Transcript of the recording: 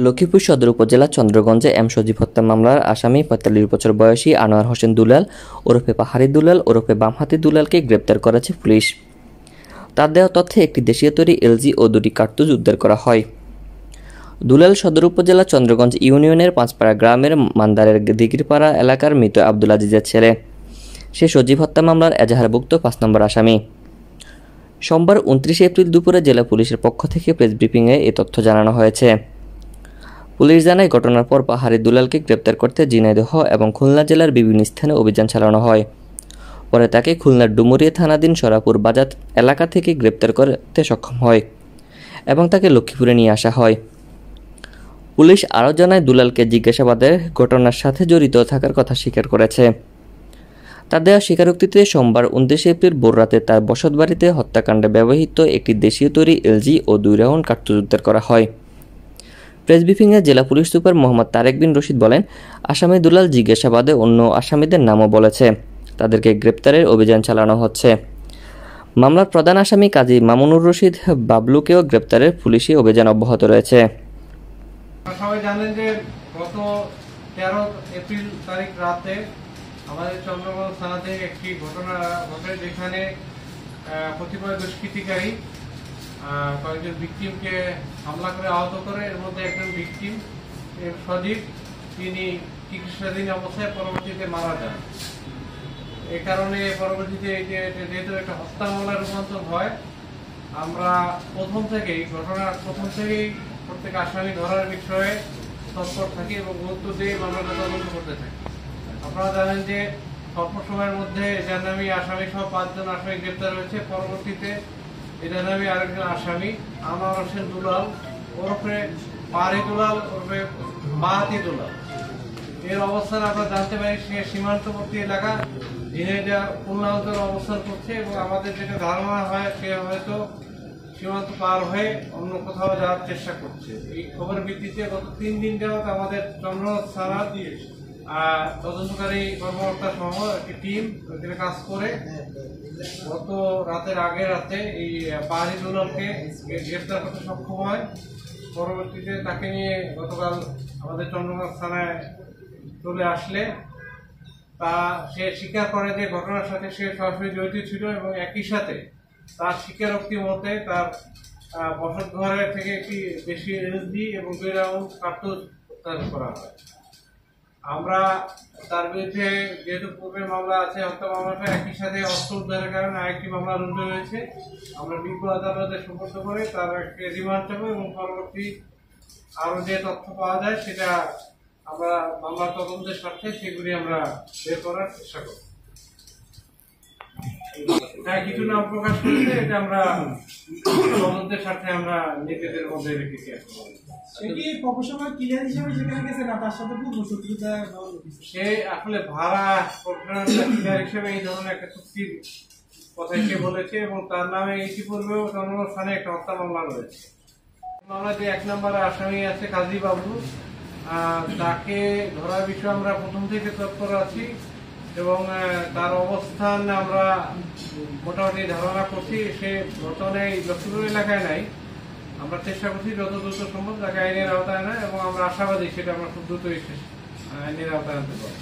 লক্ষ্মীপুর সদর উপজেলার চন্দ্রগঞ্জে এম সজীব হত্যা মামলার আসামি ৪৫ বছর বয়সী আনোয়ার হোসেন দুলাল ওরফে পাহাড়ি দুলাল ওরফে বামহাতি দুলালকে গ্রেপ্তার করেছে পুলিশ। তার দেওয়া তথ্যে একটি দেশীয় তৈরি এলজি ও ২টি কার্তুজ উদ্ধার করা হয়। দুলাল সদর উপজেলার চন্দ্রগঞ্জ ইউনিয়নের পাঁচপাড়া গ্রামের মান্দারের দিঘিরপাড়া এলাকার মৃত আব্দুল আজিজের ছেলে। সে সজীব হত্যা মামলার এজাহারভুক্ত ৫ নম্বর আসামি। সোমবার ২৯ এপ্রিল দুপুরে জেলা পুলিশের পক্ষ থেকে প্রেস ব্রিফিংয়ে এ তথ্য জানানো হয়েছে। পুলিশ জানায়, ঘটনার পর পাহাড়ি দুলালকে গ্রেপ্তার করতে ঝিনাইদহ এবং খুলনা জেলার বিভিন্ন স্থানে অভিযান চালানো হয়। পরে তাকে খুলনার ডুমুরিয়া থানাধীন সরাপুর বাজার এলাকা থেকে গ্রেপ্তার করতে সক্ষম হয় এবং তাকে লক্ষ্মীপুরে নিয়ে আসা হয়। পুলিশ আরও জানায়, দুলালকে জিজ্ঞাসাবাদে ঘটনার সাথে জড়িত থাকার কথা স্বীকার করেছে। তার দেওয়া স্বীকারোক্তিতে সোমবার ২৯ এপ্রিল ভোররাতে তার বসতবাড়িতে হত্যাকাণ্ডে ব্যবহৃত একটি দেশীয় তৈরি এলজি ও ২ রাউন্ড কার্তুজ উদ্ধার করা হয়। প্রেস ব্রিফিংয়ে জেলা পুলিশ সুপার মোহাম্মদ তারেক বিন রশিদ বলেন, আসামি দুলাল জিজ্ঞাসাবাদে অন্য আসামিদের নামও বলেছে। তাদেরকে গ্রেপ্তারের অভিযান চালানো হচ্ছে। মামলার প্রধান আসামি কাজী মামুনুর রশিদ বাবলুকেও গ্রেপ্তারের পুলিশি অভিযান অব্যাহত রয়েছে। সবাই জানেন যে গত ১৩ এপ্রিল তারিখ রাতে আমাদের চন্দ্রগঞ্জ থানাতে একটি ঘটনা ঘটে, যেখানে কতিপয় দুষ্কৃতিকারী কয়েকজন ভিকটিমকে হামলা করে আহত করে। এর মধ্যে একজন ভিকটিম সজীব, তিনি চিকিৎসাধীন অবস্থায় পরবর্তীতে মারা যান। এই কারণে পরবর্তীতে যেহেতু একটা হত্যা মামলায় রূপান্তর হয়, আমরা ঘটনার প্রথম থেকেই প্রত্যেক আসামি ধরার বিষয়ে তৎপর থাকি এবং গুরুত্ব দিয়ে মামলাটা তদন্ত করতে থাকি। আপনারা জানেন যে স্বল্প সময়ের মধ্যে এটার নামে আসামি সহ ৫ জন আসামি গ্রেপ্তার হয়েছে। পরবর্তীতে এটার নামে আরেকজন আসামি আনোয়ার হোসেন দুলাল ওরফে পাহাড়ি দুলাল ওরফে বাহাতি দুলাল, এর অবস্থান আমরা জানতে পারি সে সীমান্তবর্তী এলাকা ঝিনাইদহ খুলনা অঞ্চলে অবস্থান করছে এবং আমাদের যেটা ধারণা হয় সে হয়তো সীমান্ত পার হয়ে অন্য কোথাও যাওয়ার চেষ্টা করছে। এই খবরের ভিত্তিতে গত ৩ দিন যাবত আমাদের চন্দ্রগঞ্জ থানা তদন্তকারী কর্মকর্তা সহ একটি টিম ওখানে কাজ করে গত আগের রাতে এই পাহাড়ি দুলালকে গ্রেপ্তার করতে সক্ষম হয়। পরবর্তীতে তাকে নিয়ে গতকাল আমাদের চন্দ্রগঞ্জ থানায় চলে আসলে সে স্বীকার করে যে ঘটনার সাথে সে সরাসরি জড়িত ছিল এবং একই সাথে তার স্বীকারোক্তি মতে তার বসত ঘরের থেকে একটি দেশীয় এলজি এবং ২ রাউন্ড কার্তুজ উদ্ধার করা হয়। আমরা তার বিরুদ্ধে যেহেতু পূর্বে মামলা আছে, হত্যা মামলাটা একই সাথে অস্ত্র উদ্ধারের কারণে আরেকটি মামলা রুজু হয়েছে। আমরা বিজ্ঞ আদালতে সুপর্দ করে তার একটি রিমান্ড চাবো এবং পরবর্তী আরো যে তথ্য পাওয়া যায় সেটা আমরা মামলার তদন্তের স্বার্থে সেগুলি আমরা বের করার চেষ্টা করব। কিছু নাম প্রকাশ করেছে, এটা আমরা তদন্তের স্বার্থে আমরা নিজেদের মধ্যে রেখেছি। সে আসলে ভাড়া ক্লিয়ার হিসেবে এই ধরনের একটা চুক্তির কথা সে বলেছে এবং তার নামে ইতিপূর্বেও চন্দ্রগঞ্জ থানায় একটা হত্যা মামলা রয়েছে। মামলা যে ১ নম্বরে আসামি আছে কাজী বাবলু, তাকে ধরার বিষয়ে আমরা প্রথম থেকে তৎপর আছি এবং তার অবস্থান আমরা মোটামুটি ধারণা করছি। সে বর্তমানে লক্ষ্মীপুর এলাকায় নাই। আমরা চেষ্টা করছি যত দ্রুত সম্ভব তাকে আইনের আওতায় আনা এবং আমরা আশাবাদী সেটা আমরা খুব দ্রুতই আইনের আওতায় আনতে পারব।